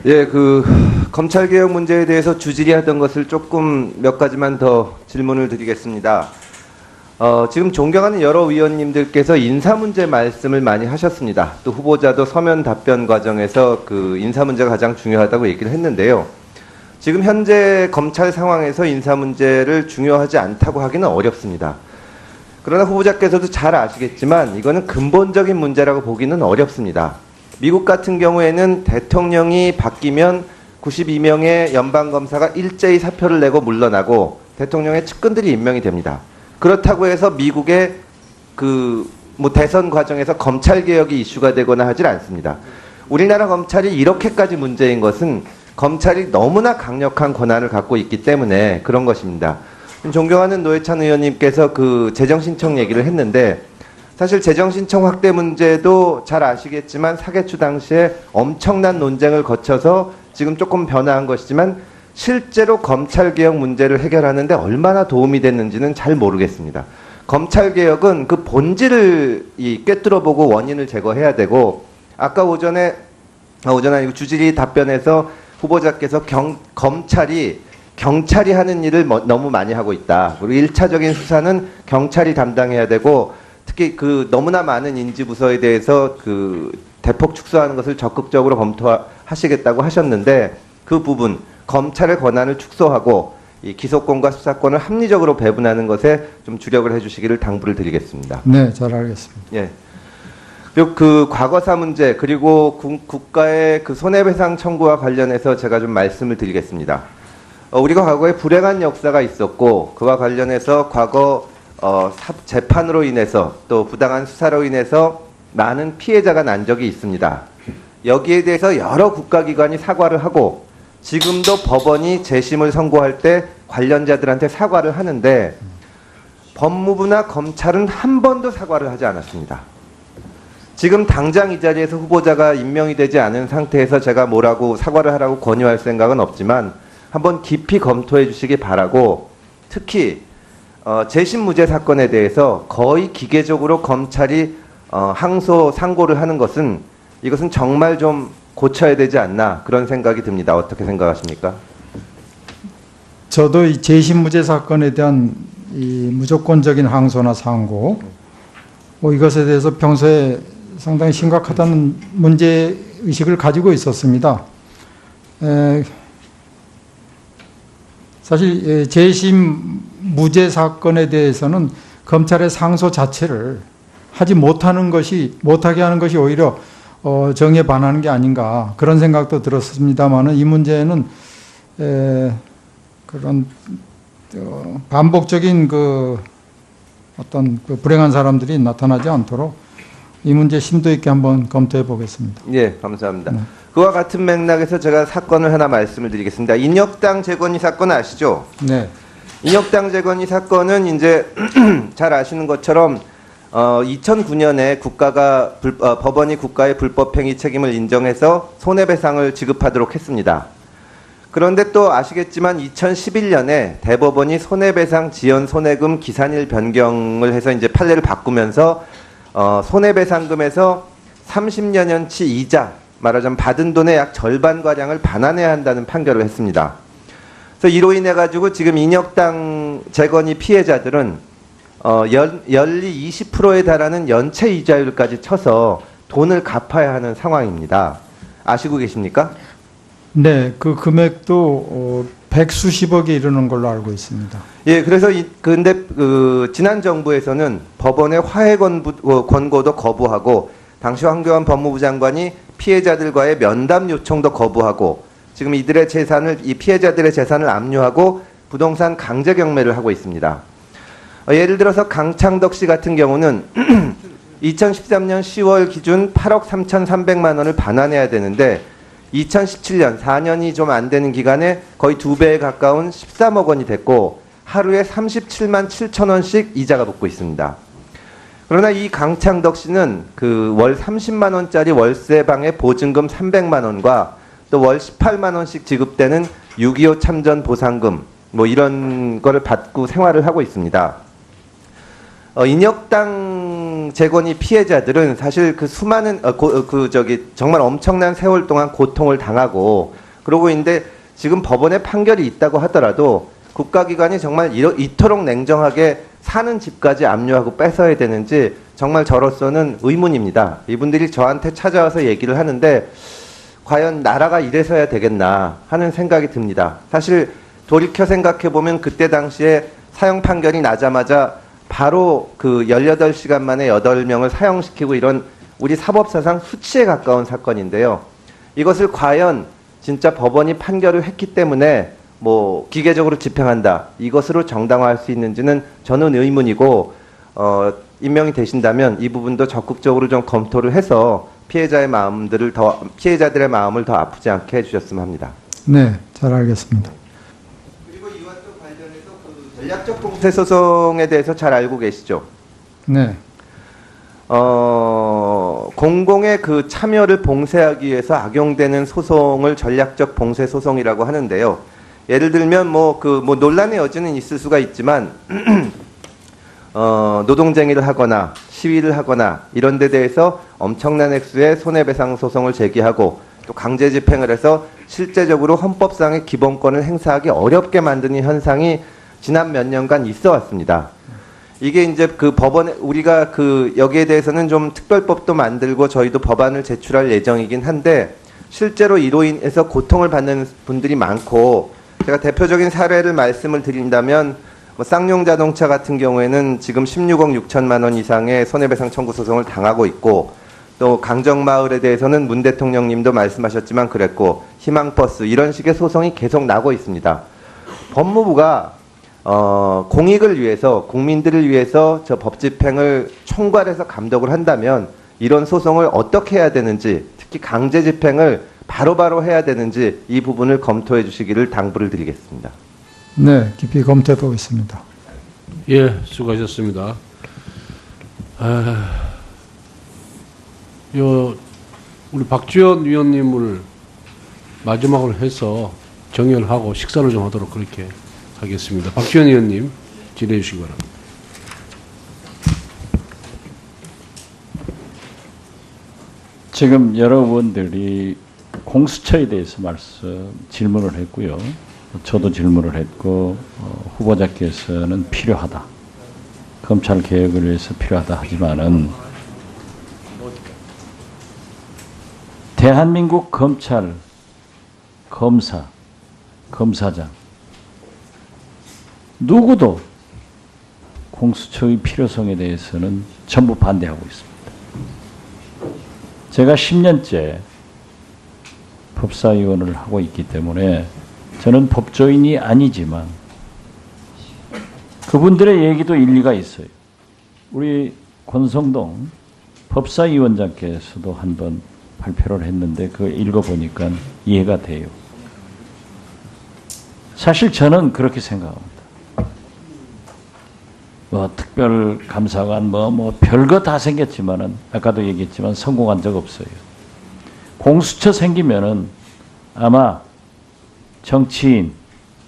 예, 검찰개혁 문제에 대해서 주질이 하던 것을 조금 몇 가지만 더 질문을 드리겠습니다. 지금 존경하는 여러 위원님들께서 인사 문제 말씀을 많이 하셨습니다. 또 후보자도 서면 답변 과정에서 인사 문제가 가장 중요하다고 얘기를 했는데요. 지금 현재 검찰 상황에서 인사 문제를 중요하지 않다고 하기는 어렵습니다. 그러나 후보자께서도 잘 아시겠지만 이거는 근본적인 문제라고 보기는 어렵습니다. 미국 같은 경우에는 대통령이 바뀌면 92명의 연방검사가 일제히 사표를 내고 물러나고 대통령의 측근들이 임명이 됩니다. 그렇다고 해서 미국의 대선 과정에서 검찰개혁이 이슈가 되거나 하질 않습니다. 우리나라 검찰이 이렇게까지 문제인 것은 검찰이 너무나 강력한 권한을 갖고 있기 때문에 그런 것입니다. 존경하는 노회찬 의원님께서 재정신청 얘기를 했는데 사실 재정신청 확대 문제도 잘 아시겠지만 사개추 당시에 엄청난 논쟁을 거쳐서 지금 조금 변화한 것이지만 실제로 검찰개혁 문제를 해결하는데 얼마나 도움이 됐는지는 잘 모르겠습니다. 검찰개혁은 그 본질을 꿰뚫어보고 원인을 제거해야 되고 아까 오전 아니고 주질의 답변에서 후보자께서 검찰이 경찰이 하는 일을 너무 많이 하고 있다. 그리고 1차적인 수사는 경찰이 담당해야 되고 특히 너무나 많은 인지부서에 대해서 대폭 축소하는 것을 적극적으로 검토하시겠다고 하셨는데 그 부분 검찰의 권한을 축소하고 이 기소권과 수사권을 합리적으로 배분하는 것에 좀 주력을 해주시기를 당부를 드리겠습니다. 네, 잘 알겠습니다. 예. 그리고 과거사 문제 그리고 국가의 손해배상 청구와 관련해서 제가 좀 말씀을 드리겠습니다. 우리가 과거에 불행한 역사가 있었고 그와 관련해서 과거 재판으로 인해서 또 부당한 수사로 인해서 많은 피해자가 난 적이 있습니다. 여기에 대해서 여러 국가기관이 사과를 하고 지금도 법원이 재심을 선고할 때 관련자들한테 사과를 하는데 법무부나 검찰은 한 번도 사과를 하지 않았습니다. 지금 당장 이 자리에서 후보자가 임명이 되지 않은 상태에서 제가 뭐라고 사과를 하라고 권유할 생각은 없지만 한번 깊이 검토해 주시기 바라고 특히 재심 무죄 사건에 대해서 거의 기계적으로 검찰이 항소 상고를 하는 것은 이것은 정말 좀 고쳐야 되지 않나 그런 생각이 듭니다. 어떻게 생각하십니까? 저도 이 재심 무죄 사건에 대한 이 무조건적인 항소나 상고 이것에 대해서 평소에 상당히 심각하다는 문제 의식을 가지고 있었습니다. 사실 재심 무죄 사건에 대해서는 검찰의 상소 자체를 못하게 하는 것이 오히려 정의에 반하는 게 아닌가 그런 생각도 들었습니다만은 이 문제는 그런 반복적인 어떤 불행한 사람들이 나타나지 않도록 이 문제 심도 있게 한번 검토해 보겠습니다. 예, 감사합니다. 네. 그와 같은 맥락에서 제가 사건을 하나 말씀을 드리겠습니다. 인혁당 재건이 사건 아시죠? 네. 인혁당 재건이 사건은 이제 잘 아시는 것처럼 2009년에 법원이 국가의 불법행위 책임을 인정해서 손해배상을 지급하도록 했습니다. 그런데 또 아시겠지만 2011년에 대법원이 손해배상 지연 손해금 기산일 변경을 해서 이제 판례를 바꾸면서 손해배상금에서 30여년치 이자 말하자면 받은 돈의 약 절반가량을 반환해야 한다는 판결을 했습니다. 그래서 이로 인해 가지고 지금 인혁당 재건이 피해자들은 연리 20%에 달하는 연체 이자율까지 쳐서 돈을 갚아야 하는 상황입니다. 아시고 계십니까? 네, 그 금액도 백수십억에 이르는 걸로 알고 있습니다. 예, 그래서 근데 지난 정부에서는 법원의 화해 권고도 거부하고 당시 황교안 법무부 장관이 피해자들과의 면담 요청도 거부하고 지금 이 피해자들의 재산을 압류하고 부동산 강제 경매를 하고 있습니다. 예를 들어서 강창덕 씨 같은 경우는 2013년 10월 기준 8억 3,300만 원을 반환해야 되는데 2017년 4년이 좀 안 되는 기간에 거의 2배에 가까운 13억 원이 됐고 하루에 37만 7천 원씩 이자가 붙고 있습니다. 그러나 이 강창덕 씨는 월 30만 원짜리 월세방의 보증금 300만 원과 또 월 18만 원씩 지급되는 6.25 참전 보상금 이런 거를 받고 생활을 하고 있습니다. 인혁당 재건이 피해자들은 사실 그 수많은 정말 엄청난 세월 동안 고통을 당하고 그러고 있는데 지금 법원에 판결이 있다고 하더라도 국가기관이 정말 이토록 냉정하게 사는 집까지 압류하고 뺏어야 되는지 정말 저로서는 의문입니다. 이분들이 저한테 찾아와서 얘기를 하는데 과연 나라가 이래서야 되겠나 하는 생각이 듭니다. 사실 돌이켜 생각해 보면 그때 당시에 사형 판결이 나자마자 바로 그 18시간 만에 8명을 사형시키고 이런 우리 사법사상 수치에 가까운 사건인데요. 이것을 과연 진짜 법원이 판결을 했기 때문에 뭐 기계적으로 집행한다. 이것으로 정당화할 수 있는지는 저는 의문이고 임명이 되신다면 이 부분도 적극적으로 좀 검토를 해서 피해자들의 마음을 더 아프지 않게 해주셨으면 합니다. 네, 잘 알겠습니다. 그리고 이와 또 관련해서 그 전략적 공세 소송에 대해서 잘 알고 계시죠? 네, 공공의 그 참여를 봉쇄하기 위해서 악용되는 소송을 전략적 봉쇄 소송이라고 하는데요. 예를 들면 뭐 논란의 여지는 있을 수가 있지만 노동쟁의를 하거나 시위를 하거나 이런 데 대해서 엄청난 액수의 손해배상 소송을 제기하고 또 강제 집행을 해서 실제적으로 헌법상의 기본권을 행사하기 어렵게 만드는 현상이 지난 몇 년간 있어 왔습니다. 이게 이제 그 법원에 우리가 그 여기에 대해서는 좀 특별법도 만들고 저희도 법안을 제출할 예정이긴 한데 실제로 이로 인해서 고통을 받는 분들이 많고 제가 대표적인 사례를 말씀을 드린다면 뭐 쌍용 자동차 같은 경우에는 지금 16억 6천만 원 이상의 손해배상 청구 소송을 당하고 있고 또 강정마을에 대해서는 문 대통령님도 말씀하셨지만 그랬고 희망버스 이런 식의 소송이 계속 나고 있습니다. 법무부가 공익을 위해서 국민들을 위해서 저 법 집행을 총괄해서 감독을 한다면 이런 소송을 어떻게 해야 되는지 특히 강제 집행을 바로바로 해야 되는지 이 부분을 검토해 주시기를 당부를 드리겠습니다. 네, 깊이 검토해 보겠습니다. 예, 수고하셨습니다. 우리 박주현 위원님을 마지막으로 해서 정연하고 식사를 좀 하도록 그렇게 하겠습니다. 박주현 위원님 질의해 주시기 바랍니다. 지금 여러 의원들이 공수처에 대해서 질문을 했고요. 저도 질문을 했고 후보자께서는 필요하다. 검찰 개혁을 위해서 필요하다 하지만은 대한민국 검찰, 검사, 검사장 누구도 공수처의 필요성에 대해서는 전부 반대하고 있습니다. 제가 10년째 법사위원을 하고 있기 때문에 저는 법조인이 아니지만 그분들의 얘기도 일리가 있어요. 우리 권성동 법사위원장께서도 한번 발표를 했는데 그거 읽어보니까 이해가 돼요. 사실 저는 그렇게 생각합니다. 뭐 특별감사관 뭐 별거 다 생겼지만은 아까도 얘기했지만 성공한 적 없어요. 공수처 생기면은 아마 정치인,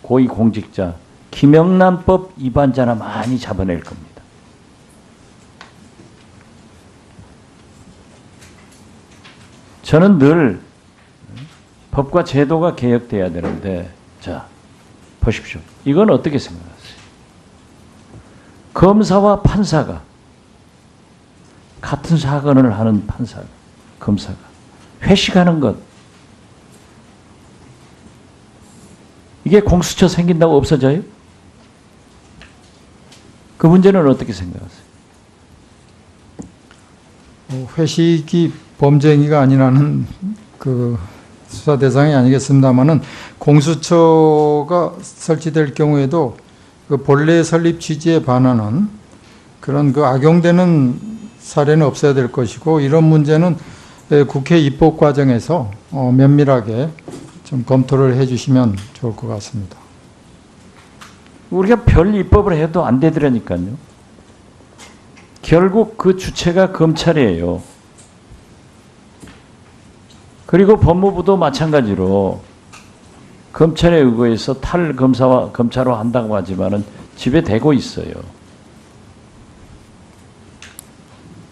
고위공직자, 김영란법 위반자나 많이 잡아낼 겁니다. 저는 늘 법과 제도가 개혁돼야 되는데 자 보십시오. 이건 어떻게 생각하세요? 검사와 판사가 같은 사건을 하는 판사가 검사가 회식하는 것 이게 공수처 생긴다고 없어져요? 그 문제는 어떻게 생각하세요? 회식이 범죄 행위가 아니라는 그 수사 대상이 아니겠습니다만은 공수처가 설치될 경우에도 그 본래 설립 취지에 반하는 그런 그 악용되는 사례는 없어야 될 것이고 이런 문제는 국회 입법 과정에서 면밀하게 좀 검토를 해주시면 좋을 것 같습니다. 우리가 별 입법을 해도 안 되더라니까요. 결국 그 주체가 검찰이에요. 그리고 법무부도 마찬가지로 검찰에 의거해서 탈검사와 검찰로 한다고 하지만은 지배되고 있어요.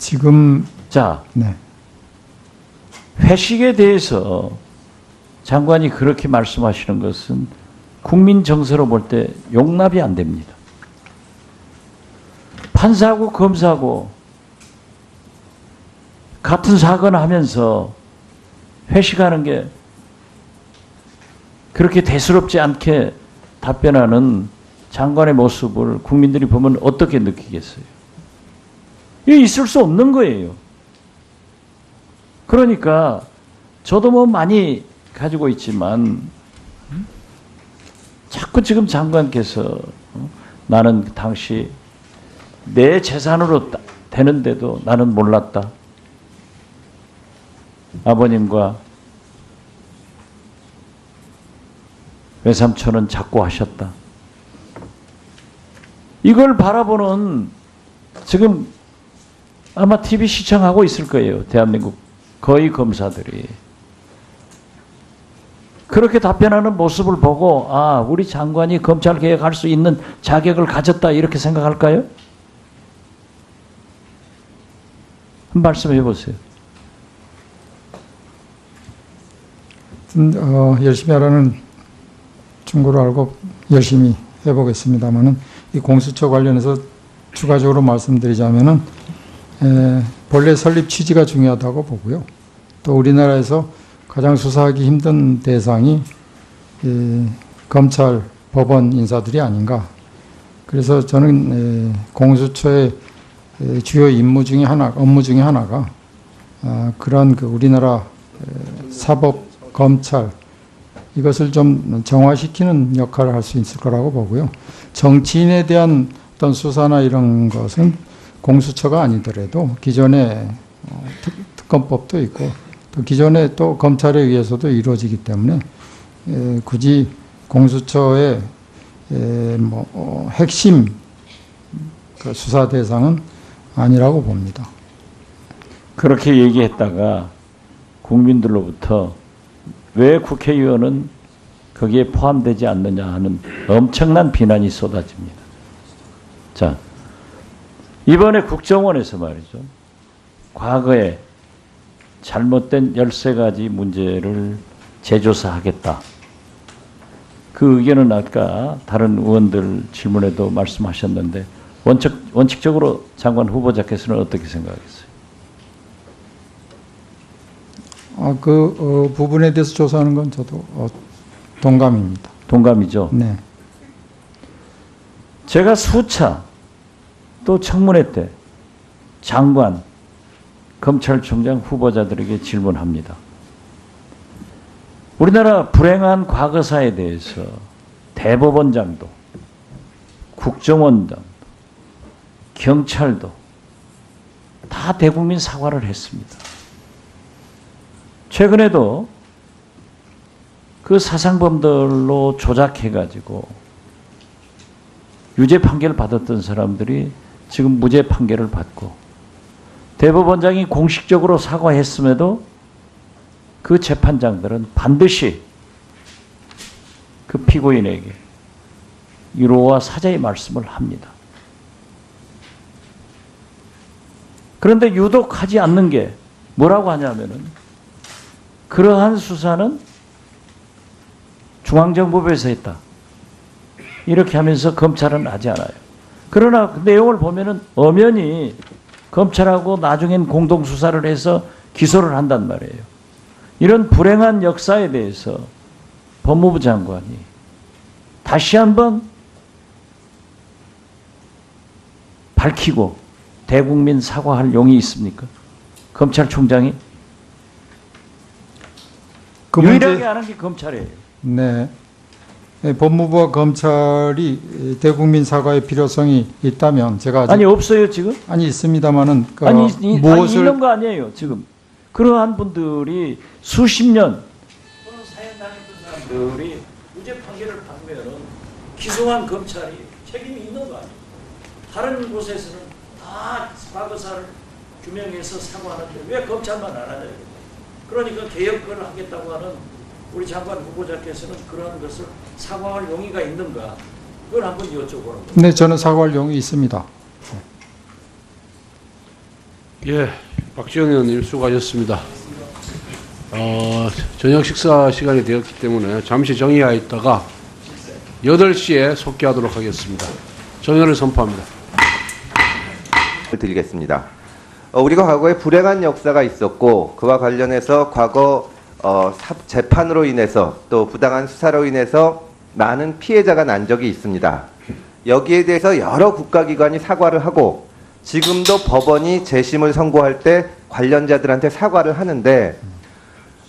지금 자, 네. 회식에 대해서 장관이 그렇게 말씀하시는 것은 국민 정서로 볼 때 용납이 안 됩니다. 판사하고 검사하고 같은 사건 하면서 회식하는 게 그렇게 대수롭지 않게 답변하는 장관의 모습을 국민들이 보면 어떻게 느끼겠어요? 이게 있을 수 없는 거예요. 그러니까 저도 뭐 많이 가지고 있지만 자꾸 지금 장관께서 나는 당시 내 재산으로 되는데도 나는 몰랐다. 아버님과 외삼촌은 자꾸 하셨다. 이걸 바라보는 지금 아마 TV 시청하고 있을 거예요. 대한민국 거의 검사들이. 그렇게 답변하는 모습을 보고 아, 우리 장관이 검찰 개혁할 수 있는 자격을 가졌다 이렇게 생각할까요? 한 말씀해 보세요. 열심히 하라는 충고를 알고 열심히 해보겠습니다만은 이 공수처 관련해서 추가적으로 말씀드리자면은 본래 설립 취지가 중요하다고 보고요. 또 우리나라에서 가장 수사하기 힘든 대상이 검찰, 법원 인사들이 아닌가. 그래서 저는 공수처의 주요 임무 중에 업무 중에 하나가 그런 그 우리나라 사법, 검찰 이것을 좀 정화시키는 역할을 할 수 있을 거라고 보고요. 정치인에 대한 어떤 수사나 이런 것은 공수처가 아니더라도 기존에 특검법도 있고 또 기존에 또 검찰에 의해서도 이루어지기 때문에 굳이 공수처의 핵심 그 수사 대상은 아니라고 봅니다. 그렇게 얘기했다가 국민들로부터 왜 국회의원은 거기에 포함되지 않느냐 하는 엄청난 비난이 쏟아집니다. 자, 이번에 국정원에서 말이죠. 과거에 잘못된 13가지 문제를 재조사하겠다. 그 의견은 아까 다른 의원들 질문에도 말씀하셨는데 원칙적으로 장관 후보자께서는 어떻게 생각하겠어요? 그 부분에 대해서 조사하는 건 저도 동감입니다. 동감이죠? 네. 제가 수차 또 청문회 때 장관, 검찰총장 후보자들에게 질문합니다. 우리나라 불행한 과거사에 대해서 대법원장도, 국정원장도, 경찰도 다 대국민 사과를 했습니다. 최근에도 그 사상범들로 조작해가지고 유죄 판결을 받았던 사람들이 지금 무죄 판결을 받고 대법원장이 공식적으로 사과했음에도 그 재판장들은 반드시 그 피고인에게 위로와 사죄의 말씀을 합니다. 그런데 유독 하지 않는 게 뭐라고 하냐면은 그러한 수사는 중앙정보부에서 했다. 이렇게 하면서 검찰은 하지 않아요. 그러나 그 내용을 보면은 엄연히 검찰하고 나중엔 공동수사를 해서 기소를 한단 말이에요. 이런 불행한 역사에 대해서 법무부 장관이 다시 한번 밝히고 대국민 사과할 용이 있습니까? 검찰총장이? 유일하게 하는 게 검찰이에요. 네. 법무부와 검찰이 대국민 사과의 필요성이 있다면 제가 아니 없어요 지금? 아니 있습니다만은 아니 무엇을 있는 거 아니에요 지금. 그러한 분들이 수십 년 사형 당했던 사람들이 무죄 판결을 받으면 기소한 검찰이 책임이 있는 거 아니에요. 다른 곳에서는 다 과거사를 규명해서 사과하는데 왜 검찰만 안 하냐. 그러니까 개혁을 하겠다고 하는 우리 장관 후보자께서는 그러한 것을 사과할 용의가 있는가? 그걸 한번 여쭤보는 거예요. 네, 저는 사과할 용이 있습니다. 예, 박지원 의원님 수고하셨습니다. 저녁 식사 시간이 되었기 때문에 잠시 정의하였다가 8시에 속기하도록 하겠습니다. 정의를 선포합니다. 드리겠습니다. 우리가 과거에 불행한 역사가 있었고 그와 관련해서 과거 재판으로 인해서 또 부당한 수사로 인해서 많은 피해자가 난 적이 있습니다. 여기에 대해서 여러 국가기관이 사과를 하고 지금도 법원이 재심을 선고할 때 관련자들한테 사과를 하는데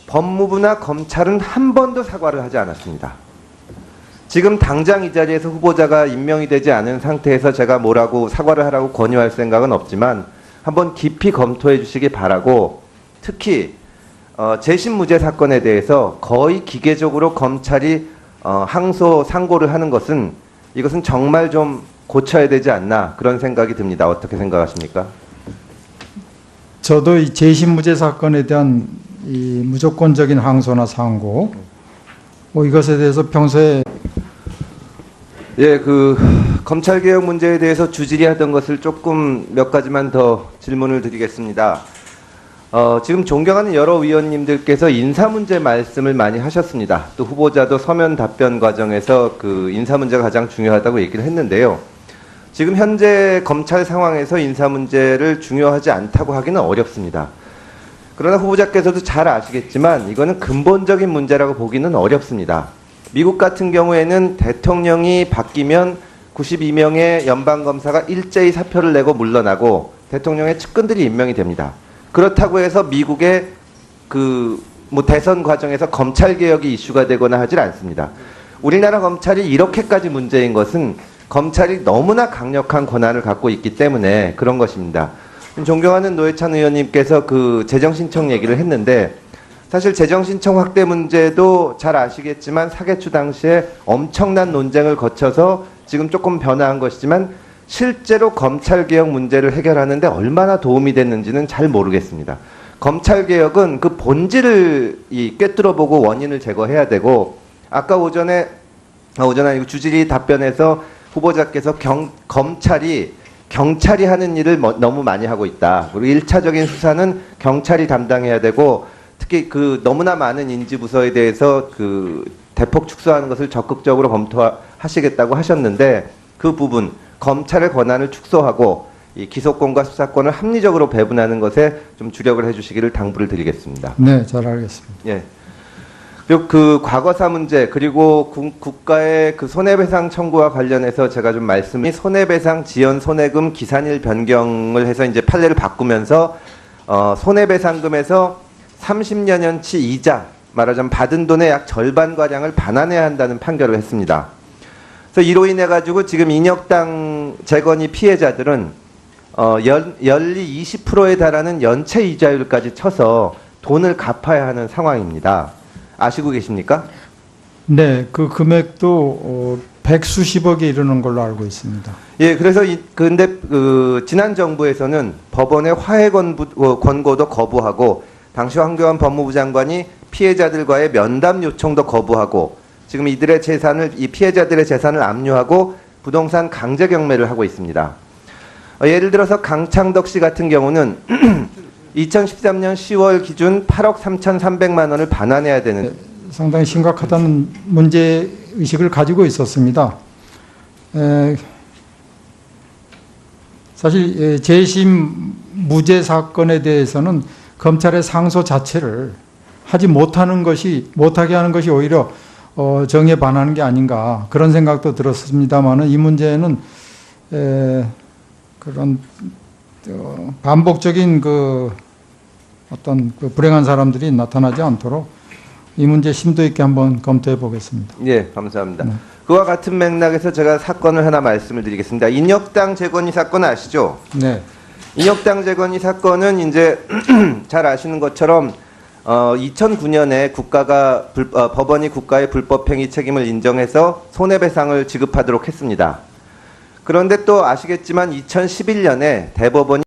법무부나 검찰은 한 번도 사과를 하지 않았습니다. 지금 당장 이 자리에서 후보자가 임명이 되지 않은 상태에서 제가 뭐라고 사과를 하라고 권유할 생각은 없지만 한번 깊이 검토해 주시기 바라고, 특히 재심무죄 사건에 대해서 거의 기계적으로 검찰이 항소 상고를 하는 것은 이것은 정말 좀 고쳐야 되지 않나 그런 생각이 듭니다. 어떻게 생각하십니까? 저도 이 재심무죄 사건에 대한 이 무조건적인 항소나 상고 이것에 대해서 평소에 예, 검찰개혁 문제에 대해서 주질이 하던 것을 조금 몇 가지만 더 질문을 드리겠습니다. 지금 존경하는 여러 위원님들께서 인사 문제 말씀을 많이 하셨습니다. 또 후보자도 서면 답변 과정에서 인사 문제가 가장 중요하다고 얘기를 했는데요. 지금 현재 검찰 상황에서 인사 문제를 중요하지 않다고 하기는 어렵습니다. 그러나 후보자께서도 잘 아시겠지만 이거는 근본적인 문제라고 보기는 어렵습니다. 미국 같은 경우에는 대통령이 바뀌면 92명의 연방검사가 일제히 사표를 내고 물러나고 대통령의 측근들이 임명이 됩니다. 그렇다고 해서 미국의 대선 과정에서 검찰개혁이 이슈가 되거나 하질 않습니다. 우리나라 검찰이 이렇게까지 문제인 것은 검찰이 너무나 강력한 권한을 갖고 있기 때문에 그런 것입니다. 존경하는 노회찬 의원님께서 재정신청 얘기를 했는데 사실 재정신청 확대 문제도 잘 아시겠지만 사개추 당시에 엄청난 논쟁을 거쳐서 지금 조금 변화한 것이지만 실제로 검찰개혁 문제를 해결하는데 얼마나 도움이 됐는지는 잘 모르겠습니다. 검찰개혁은 그 본질을 꿰뚫어보고 원인을 제거해야 되고, 아까 오전에 아니고 주질의 답변에서 후보자께서 경찰이 하는 일을 너무 많이 하고 있다. 그리고 1차적인 수사는 경찰이 담당해야 되고, 특히 너무나 많은 인지부서에 대해서 대폭 축소하는 것을 적극적으로 검토하시겠다고 하셨는데, 그 부분 검찰의 권한을 축소하고 이 기소권과 수사권을 합리적으로 배분하는 것에 좀 주력을 해주시기를 당부를 드리겠습니다. 네, 잘 알겠습니다. 예. 그리고 과거사 문제, 그리고 국가의 손해배상 청구와 관련해서 제가 좀 손해배상 지연 손해금 기산일 변경을 해서 이제 판례를 바꾸면서 손해배상금에서 30년치 이자, 말하자면 받은 돈의 약 절반가량을 반환해야 한다는 판결을 했습니다. 그래서 이로 인해 가지고 지금 인혁당 재건이 피해자들은 연리 20%에 달하는 연체 이자율까지 쳐서 돈을 갚아야 하는 상황입니다. 아시고 계십니까? 네, 그 금액도 백수십억에 이르는 걸로 알고 있습니다. 예, 그래서 근데 지난 정부에서는 법원의 화해 권고도 거부하고, 당시 황교안 법무부 장관이 피해자들과의 면담 요청도 거부하고, 지금 이 피해자들의 재산을 압류하고 부동산 강제 경매를 하고 있습니다. 예를 들어서 강창덕 씨 같은 경우는 2013년 10월 기준 8억 3,300만 원을 반환해야 되는, 상당히 심각하다는 문제 의식을 가지고 있었습니다. 사실 재심 무죄 사건에 대해서는 검찰의 상소 자체를 못하게 하는 것이 오히려 정의에 반하는 게 아닌가 그런 생각도 들었습니다만은, 이 문제는 그런 반복적인 어떤 불행한 사람들이 나타나지 않도록 이 문제 심도 있게 한번 검토해 보겠습니다. 예, 감사합니다. 그와 같은 맥락에서 제가 사건을 하나 말씀을 드리겠습니다. 인혁당 재건이 사건 아시죠? 네. 인혁당 재건이 사건은 이제 잘 아시는 것처럼 2009년에 법원이 국가의 불법행위 책임을 인정해서 손해배상을 지급하도록 했습니다. 그런데 또 아시겠지만 2011년에 대법원이